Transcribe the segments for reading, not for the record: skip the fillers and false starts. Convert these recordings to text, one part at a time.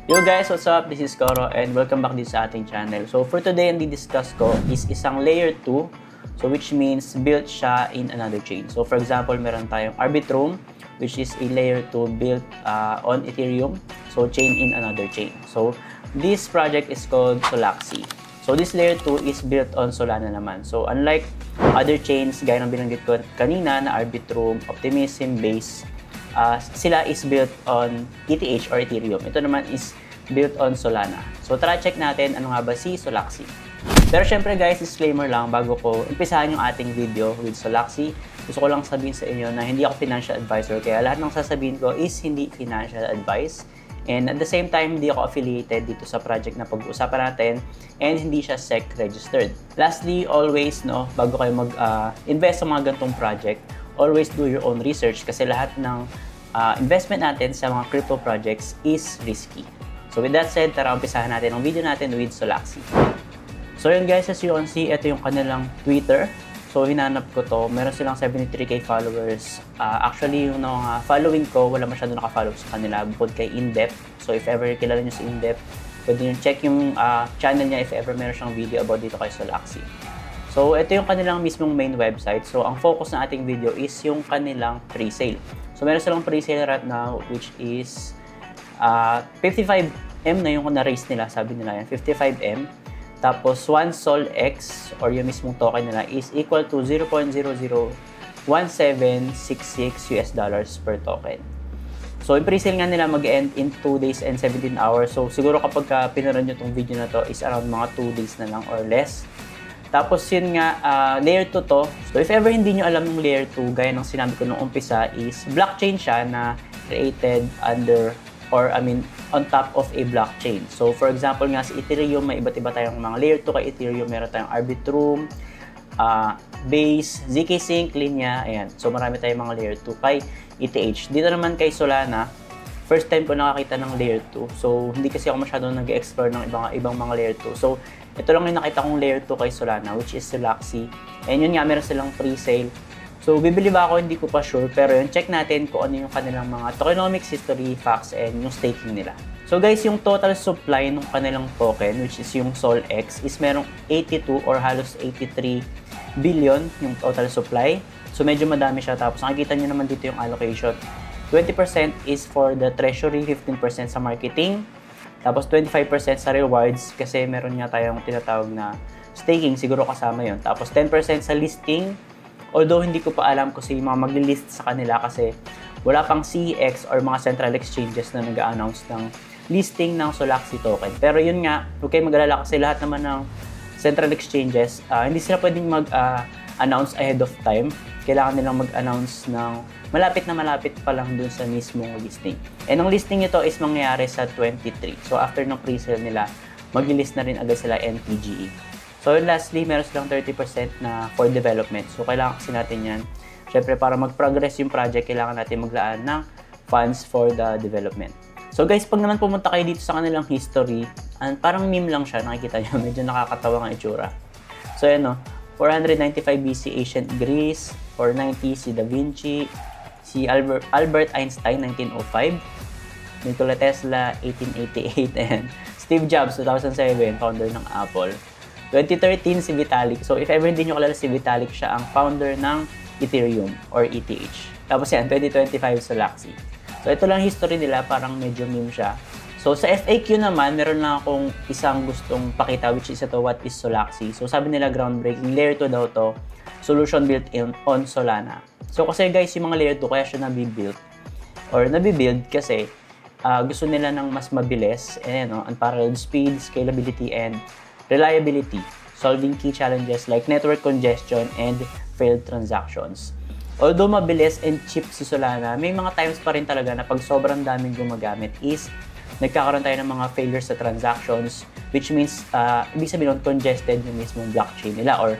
Yo guys, what's up? This is Coro and welcome back din sa ating channel. So for today, ang di-discuss ko is isang layer 2. So which means built siya in another chain. So for example, meron tayong Arbitrum, which is a layer 2 built on Ethereum. So chain in another chain. So this project is called Solaxi. So this layer 2 is built on Solana naman. So unlike other chains, gaya ng binanggit ko kanina na Arbitrum, Optimism, Base, sila is built on ETH or Ethereum. Ito naman is built on Solana. So tara check natin ano nga ba si Solaxi. Pero syempre guys, disclaimer lang bago ko umpisahan yung ating video with Solaxi. Gusto ko lang sabihin sa inyo na hindi ako financial advisor, kaya lahat ng sasabihin ko is hindi financial advice. And at the same time, hindi ako affiliated dito sa project na pag-uusapan natin and hindi siya SEC registered. Lastly, always bago kayo mag-invest sa mga ganitong project, always do your own research kasi lahat ng investment natin sa mga crypto projects is risky. So with that said, tara umpisahan natin ang video natin with Solaxi. So yun guys, as you can see, ito yung kanilang Twitter. So hinanap ko to, meron silang 73k followers. Actually, yung following ko, wala masyado naka-follow sa kanila bukod kay Indep. So if ever kilala nyo si Indep, pwede nyo check yung channel niya if ever meron siyang video about dito kay Solaxi. So ito yung kanilang mismong main website. So ang focus ng ating video is yung kanilang pre-sale. So meron silang pre-sale right now which is 55M na yung na-raise nila, sabi nila yan, 55M. Tapos 1 Sol X or yung mismong token nila is equal to $0.001766 per token. So yung pre-sale nga nila mag-end in 2 days and 17 hours. So siguro kapag pinanood nyo itong video na to is around mga 2 days na lang or less. Tapos yun nga, layer 2 to. So if ever hindi nyo alam yung layer 2, gaya ng sinabi ko nung umpisa, is blockchain siya na created under or on top of a blockchain. So for example nga sa Ethereum, may iba't iba tayong mga layer 2 kay Ethereum. Meron tayong Arbitrum, Base, ZK Sync, Linya, ayan. So marami tayong mga layer 2 kay ETH. Dito naman kay Solana, first time ko nakakita ng layer 2. So hindi kasi ako masyadong nag-explore ng ibang mga layer 2. So ito lang yung nakita kong layer 2 kay Solana, which is Solaxi. And yun nga, meron silang pre-sale. So, bibili ba ako? Hindi ko pa sure. Pero yun, check natin kung ano yung kanilang mga tokenomics, history, facts, and yung staking nila. So guys, yung total supply ng kanilang token, which is yung Sol X, is merong 82 or halos 83 billion yung total supply. So medyo madami siya. Tapos nakikita nyo naman dito yung allocation. 20% is for the treasury, 15% sa marketing, tapos 25% sa rewards kasi meron nga tayong tinatawag na staking, siguro kasama yon. Tapos 10% sa listing. Although hindi ko pa alam kung sino mga magli-list sa kanila kasi wala pang CEX or mga central exchanges na nag-a-announce ng listing ng Solaxi token. Pero yun nga, huwag kayo mag-alala kasi lahat naman ng central exchanges, hindi sila pwedeng mag-announce ahead of time. Kailangan nilang mag-announce ng malapit pa lang dun sa mismong listing. And ang listing nito is mangyayari sa 23. So after ng pre-sale nila, mag-list na rin agad sila NPGE. So lastly, meron silang 30% na for development. So kailangan kasi natin yan. Siyempre, para mag-progress yung project, kailangan natin maglaan ng funds for the development. So guys, pag naman pumunta kayo dito sa kanilang history, parang meme lang siya, nakikita nyo, medyo nakakatawa ang itsura. So yan 495 BC Ancient Greece, 490 si Da Vinci, si Albert Einstein 1905, Nikola Tesla 1888, and Steve Jobs 2007, founder ng Apple. 2013 si Vitalik. So if ever hindi nyo kilala si Vitalik, siya ang founder ng Ethereum or ETH. Tapos yan, 2025 Solaxi. So ito lang history nila, parang medyo meme siya. So sa FAQ naman, meron lang akong isang gustong pakita, which is ito, what is Solaxi. So sabi nila groundbreaking, layer 2 daw to, solution built on Solana. So kasi guys, yung mga layer 2 kaya siya nabibuild or nabibuild kasi gusto nila ng mas mabilis and unparalleled speed, scalability, and reliability, solving key challenges like network congestion and failed transactions. Although mabilis and cheap si Solana, may mga times pa rin talaga na pag sobrang daming gumagamit is nagkakaroon tayo ng mga failures sa transactions, which means, ibig sabihin nun, congested yung mismong blockchain nila or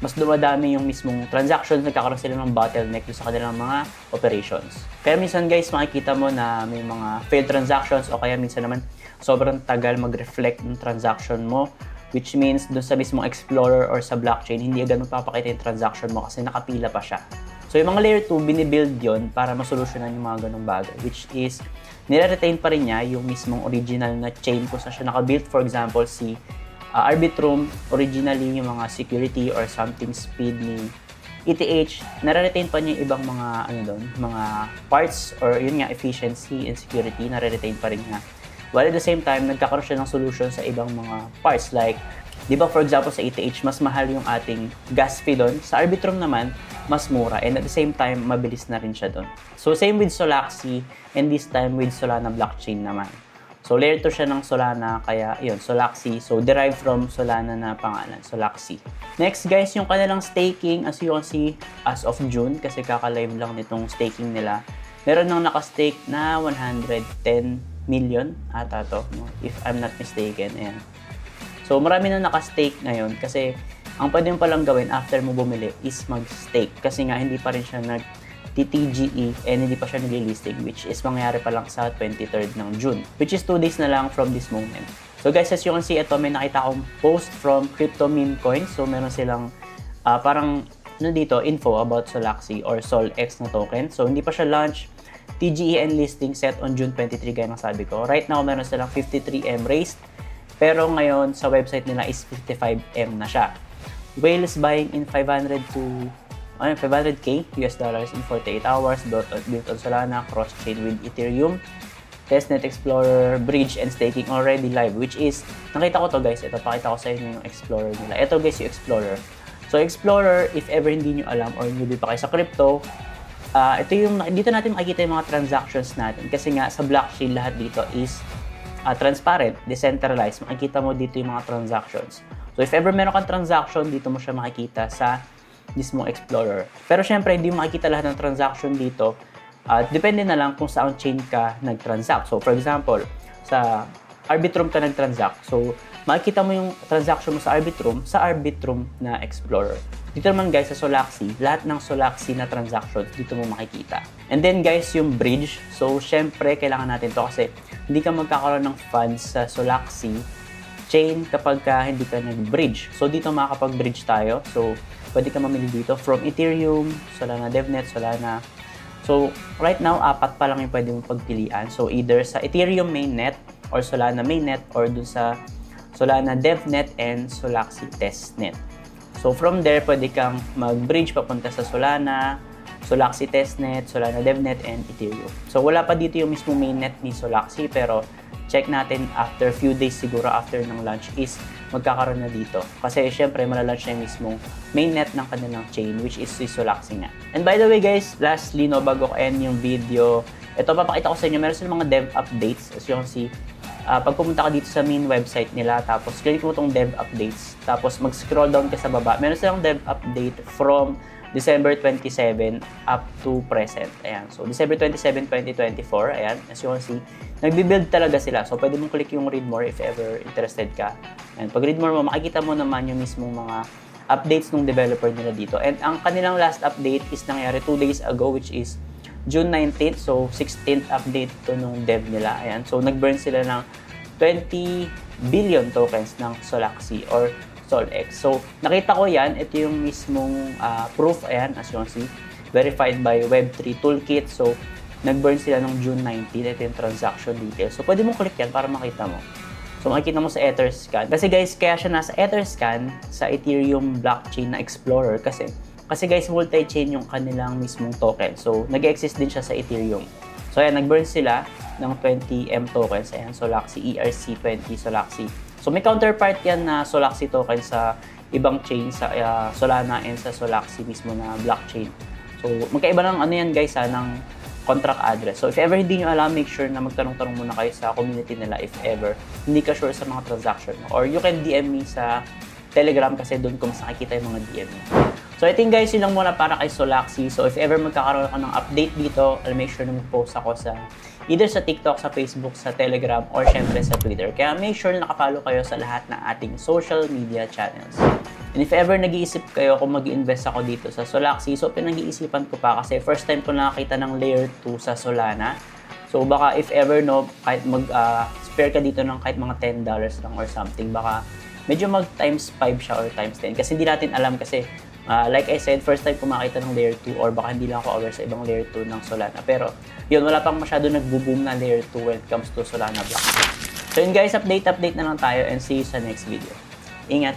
mas dumadami yung mismong transactions, nagkakaroon sila ng bottleneck sa kanilang mga operations. Kaya minsan guys, makikita mo na may mga failed transactions o kaya minsan naman sobrang tagal mag-reflect ng transaction mo, which means dun sa mismong explorer or sa blockchain, hindi agad magpapakita yung transaction mo kasi nakapila pa siya. So yung mga layer 2, binibuild yon para masolusyonan yung mga ganong bagay, which is nire-retain pa rin niya yung mismong original na chain kung saan siya naka-build. For example, si Arbitrum, originally yung mga security or something speed ni ETH, nare-retain pa niya yung ibang mga mga parts or yun nga efficiency and security, nare-retain pa rin niya. While at the same time, nagkakaroon siya ng solution sa ibang mga parts like, di ba for example sa ETH, mas mahal yung ating gas fee doon. Sa Arbitrum naman, mas mura and at the same time, mabilis na rin siya doon. So same with Solaxi and this time with Solana blockchain naman. So layer 2 siya ng Solana, kaya yun, Solaxi. So derived from Solana na pangalan, Solaxi. Next guys, yung kanilang staking, as you can see, as of June, kasi kaka-live lang nitong staking nila, meron nang naka-stake na 110 million ata to, no? If I'm not mistaken. Ayan. So marami na naka-stake ngayon kasi ang pwede mo palang gawin after mo bumili is mag-stake kasi nga hindi pa rin siya nag-TTGE and hindi pa siya nililisting, which is mangyayari pa lang sa 23rd ng June, which is 2 days na lang from this moment. So guys, as you can see, ito may nakita akong post from Crypto Meme Coins. So meron silang parang dito, info about Solaxi or SolX na token. So hindi pa siya launch. TGE and listing set on June 23 gaya ng sabi ko. Right now, meron silang 53M raised. Pero ngayon, sa website nila is 55M na siya. Whales buying in 500K US dollars in 48 hours built on Solana, cross-chain with Ethereum. Testnet Explorer, Bridge, and Staking already live, which is, nakita ko to guys, ito, pakita ko sa inyo yung Explorer nila. Ito guys, yung Explorer. So Explorer, if ever hindi nyo alam or newbie pa kayo sa crypto, ito yung, dito natin makikita yung mga transactions natin. Kasi nga, sa blockchain, lahat dito is transparent, decentralized. Makikita mo dito yung mga transactions. So if ever meron kang transaction, dito mo siya makikita sa mismong Explorer. Pero syempre, hindi mo makikita lahat ng transaction dito. Depende na lang kung saan chain ka nag-transact. So for example, sa Arbitrum ka nag-transact. So makikita mo yung transaction mo sa Arbitrum na Explorer. Dito naman guys, sa Solaxi, lahat ng Solaxi na transactions, dito mo makikita. And then guys, yung bridge. So syempre, kailangan natin to kasi hindi ka magkakaroon ng funds sa Solaxi chain kapag hindi ka nag-bridge. So dito makakapag-bridge tayo. So pwede ka mamili dito from Ethereum, Solana DevNet, Solana. So right now, 4 pa lang yung pwede mong pagpilian. So either sa Ethereum mainnet or Solana mainnet or dun sa Solana DevNet and Solaxi testnet. So from there, pwede kang mag-bridge papunta sa Solana, Solaxi testnet, Solana DevNet, and Ethereum. So wala pa dito yung mismo mainnet ni Solaxi, pero check natin after few days siguro after ng launch is magkakaroon na dito. Kasi syempre malalaunch na yung mismong mainnet ng kanilang chain, which is si Solaxi nga. And by the way guys, lastly no, bago ko end yung video, ito papakita ko sa inyo, meron silang mga dev updates. As you can see, pag pumunta ka dito sa main website nila, tapos click mo itong dev updates, tapos mag-scroll down ka sa baba, meron silang dev update from December 27 up to present. Ayan. So, December 27, 2024. Ayan. As you can see, nagbi-build talaga sila. So, pwede mong click yung read more if ever interested ka. And pag read more mo, makikita mo naman yung mismong mga updates ng developer nila dito. And ang kanilang last update is nangyari 2 days ago, which is June 19th. So, 16th update to nung dev nila. Ayan. So, nag-burn sila ng 20 billion tokens ng Solaxi or SolX. So, nakita ko yan. Ito yung mismong proof. Ayan, as you can see. Verified by Web3 Toolkit. So, nag-burn sila ng June 19. Ito yung transaction details. So, pwede mong click yan para makita mo. So, makikita mo sa Etherscan. Kasi guys, kaya siya nasa Etherscan sa Ethereum blockchain na Explorer. Kasi guys, multi-chain yung kanilang mismong token. So, nag-exist din siya sa Ethereum. So, ayan, nag-burn sila ng 20M tokens. Ayan, Solaxi ERC20 Solaxi. So, may counterpart yan na Solaxi token sa ibang chain, sa Solana and sa Solaxi mismo na blockchain. So, magkaiba ng ano yan guys ng contract address. So, if ever hindi nyo alam, make sure na magtanong-tanong muna kayo sa community nila if ever hindi ka sure sa mga transaction mo. Or you can DM me sa Telegram kasi doon ko mas nakikita yung mga DM mo. So, I think guys, yun lang muna para kay Solaxi. So, if ever magkakaroon ako ng update dito, I'll make sure na mag-post ako sa either sa TikTok, sa Facebook, sa Telegram, or syempre sa Twitter. Kaya make sure na nakafollow kayo sa lahat ng ating social media channels. And if ever nag-iisip kayo kung mag-invest ako dito sa Solaxi, so pinag-iisipan ko pa kasi first time ko nakakita ng layer 2 sa Solana. So baka if ever no, kahit mag-spare ka dito ng kahit mga $10 lang or something, baka medyo mag times 5 siya or times 10. Kasi hindi natin alam kasi Like I said, first time ko makita ng layer 2 or baka hindi lang ako aware sa ibang layer 2 ng Solana. Pero yun, wala pang masyado nagbo-boom na layer 2 when it comes to Solana blockchain. So yun guys, update na lang tayo and see you sa next video. Ingat!